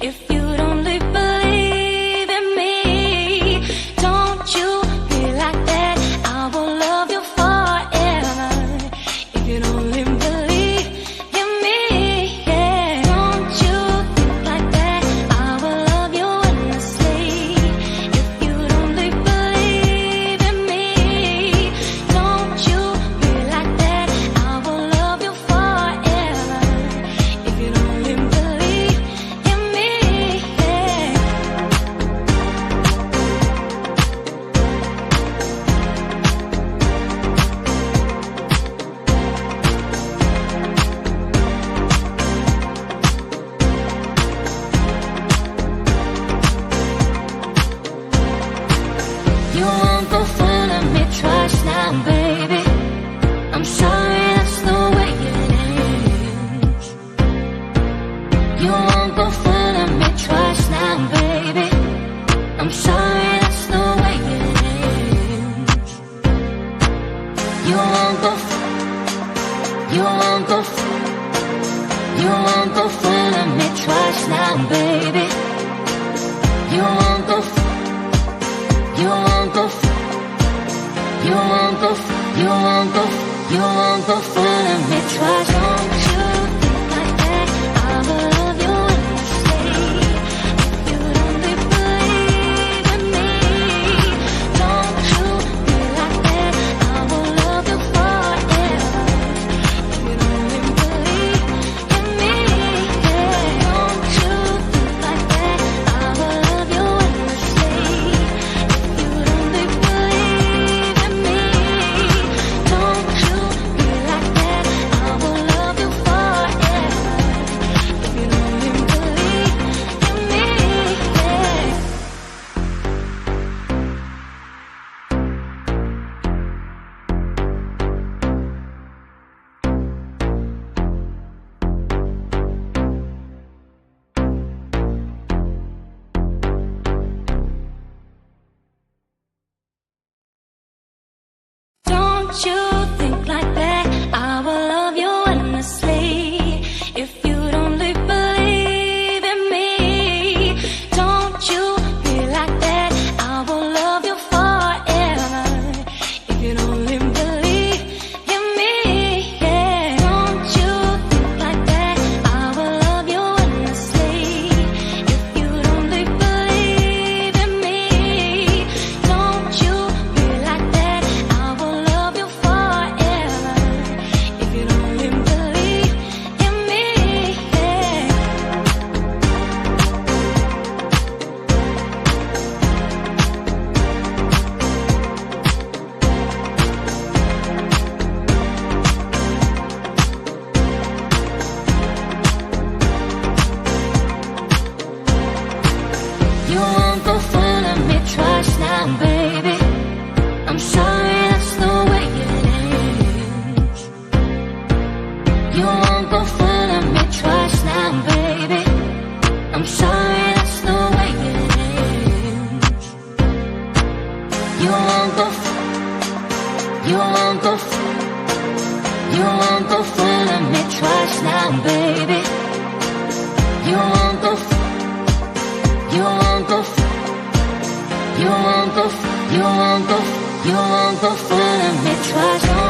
If you don't believe go fooling me twice. Don't you think like that? I will love you endlessly. If you only believe in me, don't you be like that? I will love you forever. If you only believe in me, yeah. Don't you think like that? I will love you endlessly. If you only believe in me, don't you be like that? I will love you forever. If you only believe in me, yeah. Don't you think like that? I will love you endlessly. If you'd only believe in me, don't you be like that? I will love you forever. If you'd only believe in me, yeah. Don't you think like that? I will love you endlessly. If you'd only believe in me, don't you be like that? I will love you forever. If you'd only believe in me, yeah. You won't go fooling me twice now, baby. I'm sorry, that's the way it is. You won't go fooling me twice now, baby. I'm sorry, that's the way it is. You won't go fooling me twice now, baby. You won't go fooling me twice.